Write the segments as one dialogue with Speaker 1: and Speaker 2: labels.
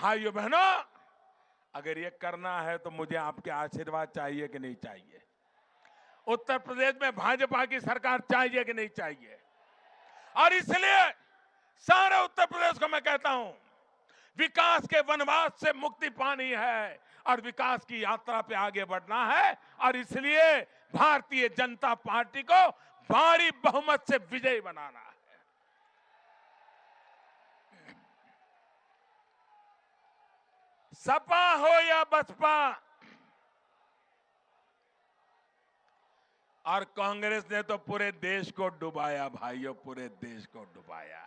Speaker 1: भाइयों बहनों, अगर ये करना है तो मुझे आपके आशीर्वाद चाहिए कि नहीं चाहिए? उत्तर प्रदेश में भाजपा की सरकार चाहिए कि नहीं चाहिए? और इसलिए सारे उत्तर प्रदेश को मैं कहता हूं, विकास के वनवास से मुक्ति पानी है और विकास की यात्रा पे आगे बढ़ना है। और इसलिए भारतीय जनता पार्टी को भारी बहुमत से विजयी बनाना है। सपा हो या बसपा, और कांग्रेस ने तो पूरे देश को डुबाया भाइयों, पूरे देश को डुबाया,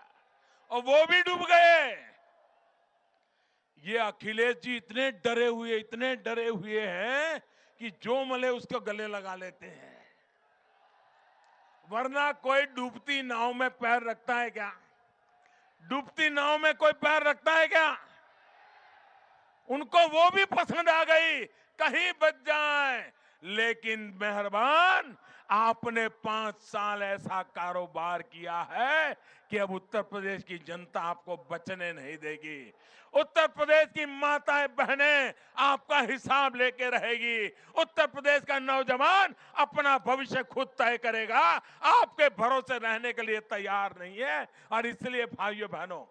Speaker 1: और वो भी डूब गए। ये अखिलेश जी इतने डरे हुए हैं कि जो मले उसको गले लगा लेते हैं। वरना कोई डूबती नाव में पैर रखता है क्या? डूबती नाव में कोई पैर रखता है क्या? उनको वो भी पसंद आ गई, कहीं बच जाए। लेकिन मेहरबान, आपने 5 साल ऐसा कारोबार किया है कि अब उत्तर प्रदेश की जनता आपको बचने नहीं देगी। उत्तर प्रदेश की माताएं बहनें आपका हिसाब लेके रहेगी। उत्तर प्रदेश का नौजवान अपना भविष्य खुद तय करेगा, आपके भरोसे रहने के लिए तैयार नहीं है। और इसलिए भाइयों बहनों,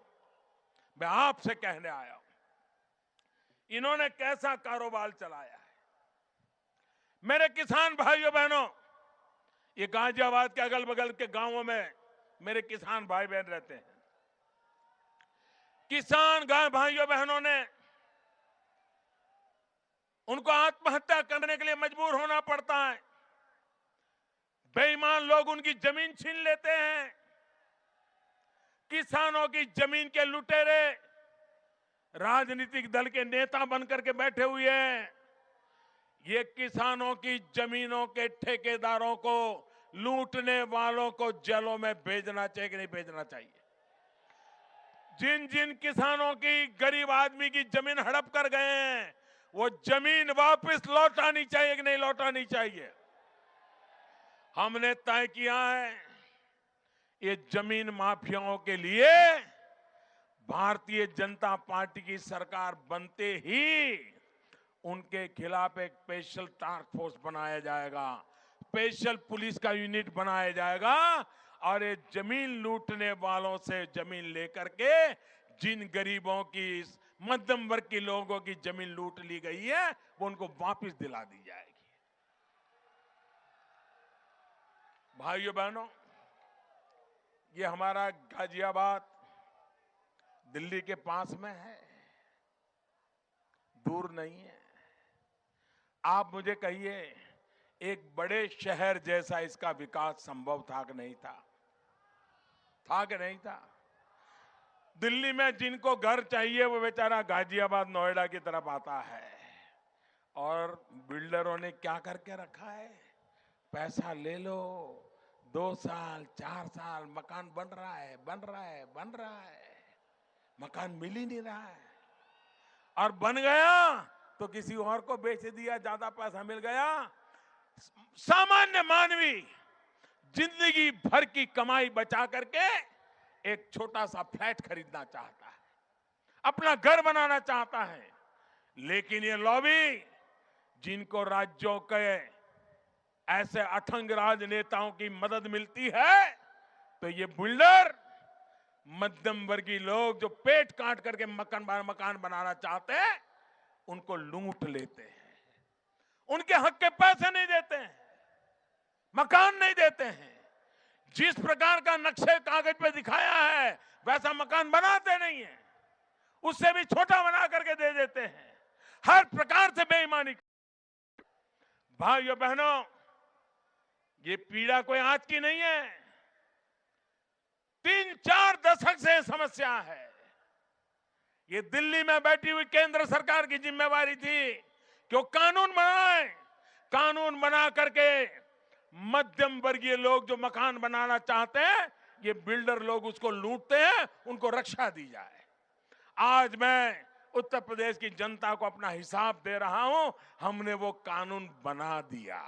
Speaker 1: मैं आपसे कहने आया हूं, इन्होंने कैसा कारोबार चलाया है। मेरे किसान भाइयों बहनों, ये गाजियाबाद के अगल बगल के गांवों में मेरे किसान भाई बहन रहते हैं। किसान भाइयों बहनों ने, उनको आत्महत्या करने के लिए मजबूर होना पड़ता है। बेईमान लोग उनकी जमीन छीन लेते हैं। किसानों की जमीन के लुटेरे राजनीतिक दल के नेता बनकर के बैठे हुए हैं। ये किसानों की जमीनों के ठेकेदारों को, लूटने वालों को जेलों में भेजना चाहिए कि नहीं भेजना चाहिए? जिन जिन किसानों की, गरीब आदमी की जमीन हड़प कर गए हैं, वो जमीन वापस लौटानी चाहिए कि नहीं लौटानी चाहिए? हमने तय किया है, ये जमीन माफियाओं के लिए भारतीय जनता पार्टी की सरकार बनते ही उनके खिलाफ एक स्पेशल टास्क फोर्स बनाया जाएगा, स्पेशल पुलिस का यूनिट बनाया जाएगा। और ये जमीन लूटने वालों से जमीन लेकर के, जिन गरीबों की, मध्यम वर्ग के लोगों की जमीन लूट ली गई है, वो उनको वापस दिला दी जाएगी। भाइयों बहनों, ये हमारा गाजियाबाद दिल्ली के पास में है, दूर नहीं है। आप मुझे कहिए, एक बड़े शहर जैसा इसका विकास संभव था कि नहीं था? था कि नहीं था? दिल्ली में जिनको घर चाहिए वो बेचारा गाजियाबाद, नोएडा की तरफ आता है। और बिल्डरों ने क्या करके रखा है? पैसा ले लो, 2 साल 4 साल मकान बन रहा है, बन रहा है, बन रहा है, मकान मिल ही नहीं रहा है। और बन गया तो किसी और को बेच दिया, ज्यादा पैसा मिल गया। सामान्य मानवी जिंदगी भर की कमाई बचा करके एक छोटा सा फ्लैट खरीदना चाहता है, अपना घर बनाना चाहता है। लेकिन ये लॉबी, जिनको राज्यों के ऐसे अठंग राजनेताओं की मदद मिलती है, तो ये बिल्डर, मध्यम वर्गीय लोग जो पेट काट करके मकान बनाना चाहते हैं, उनको लूट लेते हैं। उनके हक के पैसे नहीं देते हैं, मकान नहीं देते हैं। जिस प्रकार का नक्शे कागज पे दिखाया है वैसा मकान बनाते नहीं है, उससे भी छोटा बना करके दे देते हैं। हर प्रकार से बेईमानी। भाइयों बहनों, ये पीड़ा कोई आज की नहीं है, 3-4 दशक से समस्या है। ये दिल्ली में बैठी हुई केंद्र सरकार की जिम्मेवारी थी कि वो कानून बनाए, कानून बना करके मध्यम वर्गीय लोग जो मकान बनाना चाहते हैं, ये बिल्डर लोग उसको लूटते हैं, उनको रक्षा दी जाए। आज मैं उत्तर प्रदेश की जनता को अपना हिसाब दे रहा हूं, हमने वो कानून बना दिया।